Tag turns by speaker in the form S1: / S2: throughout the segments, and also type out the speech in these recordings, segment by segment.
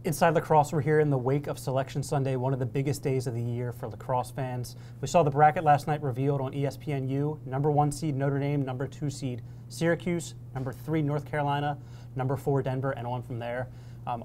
S1: Inside Lacrosse, we're here in the wake of Selection Sunday, one of the biggest days of the year for lacrosse fans. We saw the bracket last night revealed on ESPNU. Number 1 seed Notre Dame, number 2 seed Syracuse, number 3 North Carolina, number 4 Denver, and on from there.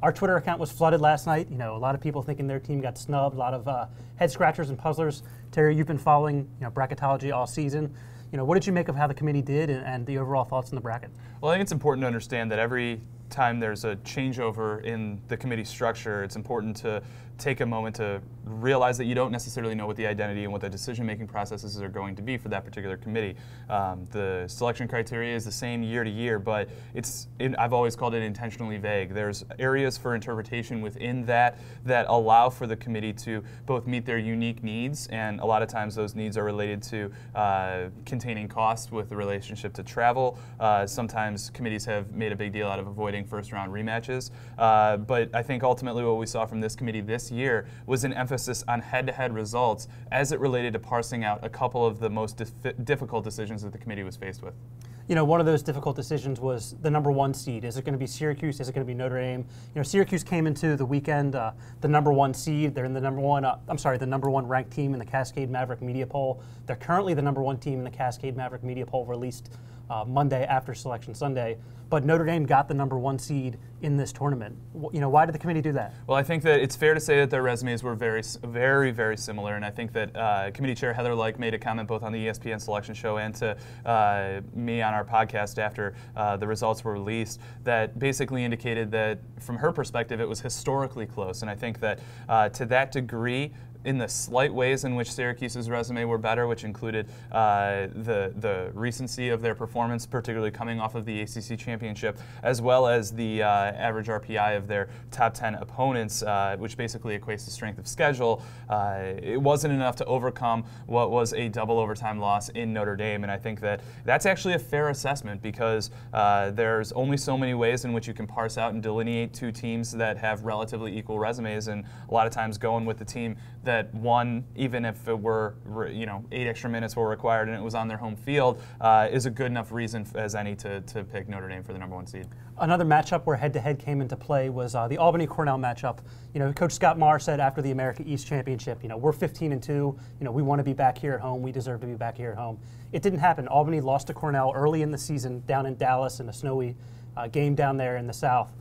S1: Our Twitter account was flooded last night. You know, a lot of people thinking their team got snubbed, a lot of head scratchers and puzzlers. Terry, you've been following bracketology all season. What did you make of how the committee did and the overall thoughts on the bracket?
S2: Well, I think it's important to understand that every time there's a changeover in the committee structure, it's important to take a moment to realize that you don't necessarily know what the identity and what the decision-making processes are going to be for that particular committee. The selection criteria is the same year to year, but I've always called it intentionally vague. There's areas for interpretation within that allow for the committee to both meet their unique needs, and a lot of times those needs are related to containing costs with the relationship to travel. Sometimes committees have made a big deal out of avoiding first-round rematches, but I think ultimately what we saw from this committee this year was an emphasis on head-to-head results as it related to parsing out a couple of the most difficult decisions that the committee was faced with.
S1: One of those difficult decisions was the number 1 seed. Is it going to be Syracuse? Is it going to be Notre Dame? Syracuse came into the weekend the number 1 seed. They're in the number 1 ranked team in the Cascade Maverick Media Poll. They're currently the number 1 team in the Cascade Maverick Media Poll, released Monday after Selection Sunday. But Notre Dame got the number 1 seed in this tournament. Why did the committee do that?
S2: Well, I think that it's fair to say that their resumes were very, very similar, and I think that Committee Chair Heather Like made a comment both on the ESPN selection show and to me on our podcast after the results were released that basically indicated that, from her perspective, it was historically close. And I think that to that degree, in the slight ways in which Syracuse's resume were better, which included the recency of their performance, particularly coming off of the ACC championship, as well as the average RPI of their top 10 opponents, which basically equates to strength of schedule, it wasn't enough to overcome what was a double overtime loss in Notre Dame. And I think that that's actually a fair assessment because there's only so many ways in which you can parse out and delineate two teams that have relatively equal resumes, and a lot of times going with the team that won, even if it were 8 extra minutes were required and it was on their home field, is a good enough reason as any to pick Notre Dame for the number 1 seed.
S1: Another matchup where head-to-head came into play was the Albany-Cornell matchup. Coach Scott Marr said after the America East Championship, we're 15-2. We want to be back here at home. We deserve to be back here at home. It didn't happen. Albany lost to Cornell early in the season down in Dallas in a snowy game down there in the South.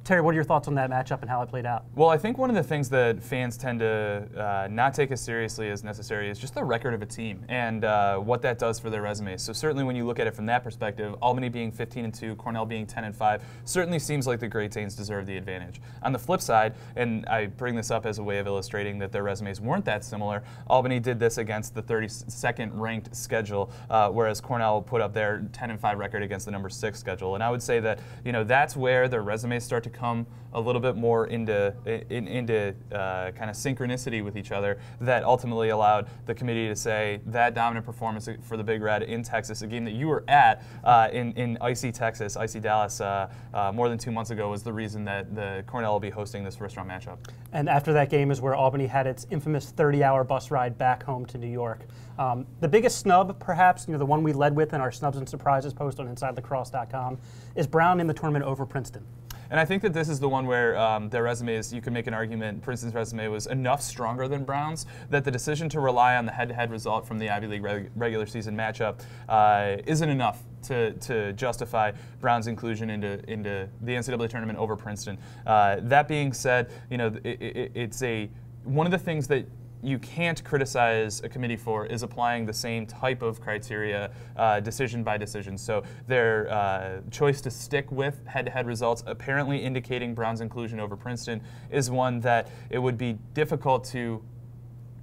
S1: Terry, what are your thoughts on that matchup and how it played out?
S2: Well, I think one of the things that fans tend to not take as seriously as necessary is just the record of a team and what that does for their resumes. So certainly when you look at it from that perspective, Albany being 15-2, Cornell being 10-5, certainly seems like the Great Danes deserve the advantage. On the flip side, and I bring this up as a way of illustrating that their resumes weren't that similar, Albany did this against the 32nd ranked schedule, whereas Cornell put up their 10-5 record against the number 6 schedule. And I would say that that's where their resumes start to come a little bit more into kind of synchronicity with each other that ultimately allowed the committee to say that dominant performance for the Big Red in Texas, a game that you were at in icy Texas, icy Dallas, more than 2 months ago, was the reason that the Cornell will be hosting this first-round matchup.
S1: And after that game is where Albany had its infamous 30-hour bus ride back home to New York. The biggest snub, perhaps, the one we led with in our Snubs and Surprises post on InsideLacrosse.com, is Brown in the tournament over Princeton.
S2: And I think that this is the one where their resumes, you can make an argument, Princeton's resume was enough stronger than Brown's that the decision to rely on the head-to-head result from the Ivy League regular season matchup isn't enough to justify Brown's inclusion into the NCAA tournament over Princeton. That being said, it's one of the things that you can't criticize a committee for is applying the same type of criteria decision by decision. So their choice to stick with head-to-head results, apparently indicating Brown's inclusion over Princeton, is one that it would be difficult to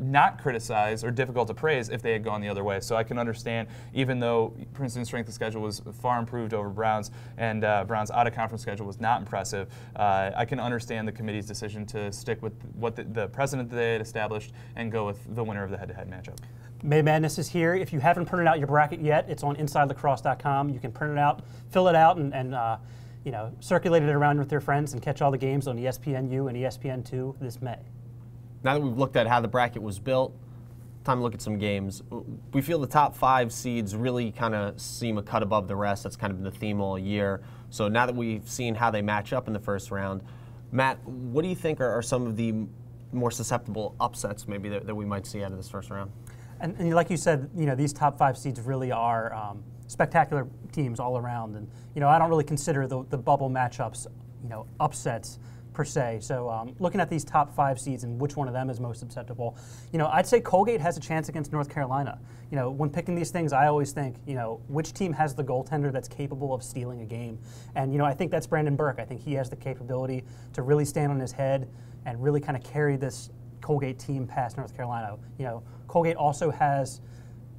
S2: not criticize or difficult to praise if they had gone the other way. So I can understand, even though Princeton's strength of schedule was far improved over Brown's and Brown's out-of-conference schedule was not impressive, I can understand the committee's decision to stick with what the precedent that they had established and go with the winner of the head-to-head matchup.
S1: May Madness is here. If you haven't printed out your bracket yet, it's on InsideLacrosse.com. You can print it out, fill it out, and circulate it around with your friends and catch all the games on ESPNU and ESPN2 this May.
S3: Now that we've looked at how the bracket was built, time to look at some games. We feel the top 5 seeds really kind of seem a cut above the rest. That's kind of been the theme all year. So now that we've seen how they match up in the first round, Matt, what do you think are some of the more susceptible upsets maybe that we might see out of this first round?
S1: And like you said, these top 5 seeds really are spectacular teams all around. And, I don't really consider the bubble matchups, upsets per se. So looking at these top 5 seeds and which one of them is most susceptible, I'd say Colgate has a chance against North Carolina. When picking these things, I always think, which team has the goaltender that's capable of stealing a game? And, I think that's Brandon Burke. I think he has the capability to really stand on his head and really kind of carry this Colgate team past North Carolina. Colgate also has,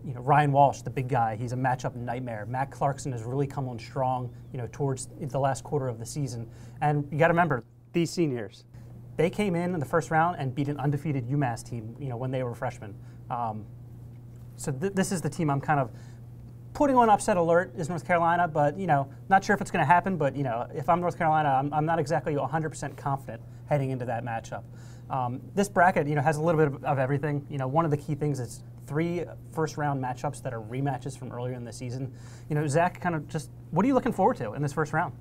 S1: Ryan Walsh, the big guy. He's a matchup nightmare. Matt Clarkson has really come on strong, towards the last quarter of the season. And you got to remember, these seniors, they came in the first round and beat an undefeated UMass team, when they were freshmen. So this is the team I'm kind of putting on upset alert is North Carolina, but, not sure if it's going to happen. But, if I'm North Carolina, I'm not exactly 100% confident heading into that matchup. This bracket, has a little bit of everything. One of the key things is 3 first-round matchups that are rematches from earlier in the season. Zach, kind of just, what are you looking forward to in this first round?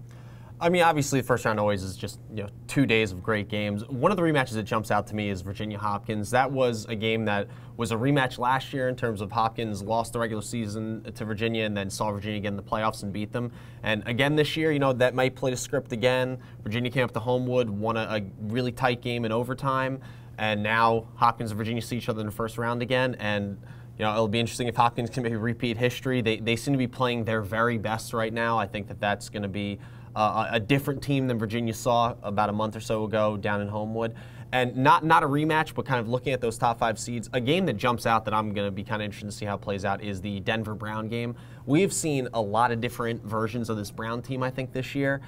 S3: I mean, obviously, the first round always is just 2 days of great games. One of the rematches that jumps out to me is Virginia-Hopkins. That was a game that was a rematch last year in terms of Hopkins lost the regular season to Virginia and then saw Virginia get in the playoffs and beat them. And again this year, that might play the script again. Virginia came up to Homewood, won a really tight game in overtime, and now Hopkins and Virginia see each other in the first round again. And it'll be interesting if Hopkins can maybe repeat history. They seem to be playing their very best right now. I think that's going to be a different team than Virginia saw about a month or so ago down in Homewood. And not a rematch, but kind of looking at those top 5 seeds, a game that jumps out that I'm going to be kind of interested to see how it plays out is the Denver-Brown game. We've seen a lot of different versions of this Brown team, I think, this year.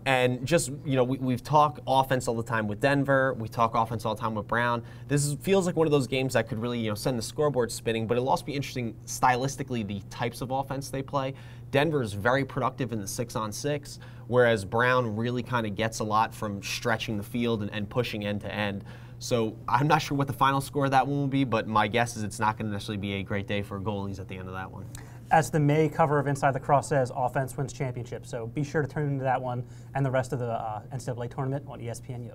S3: And just, we've talked offense all the time with Denver. We talk offense all the time with Brown. This feels like one of those games that could really, send the scoreboard spinning, but it'll also be interesting stylistically the types of offense they play. Denver is very productive in the 6-on-6, whereas Brown really kind of gets a lot from stretching the field and pushing end to end. So I'm not sure what the final score of that one will be, but my guess is it's not going to necessarily be a great day for goalies at the end of that one.
S1: As the May cover of Inside Lacrosse says, offense wins championship. So be sure to tune into that one and the rest of the NCAA tournament on ESPNU.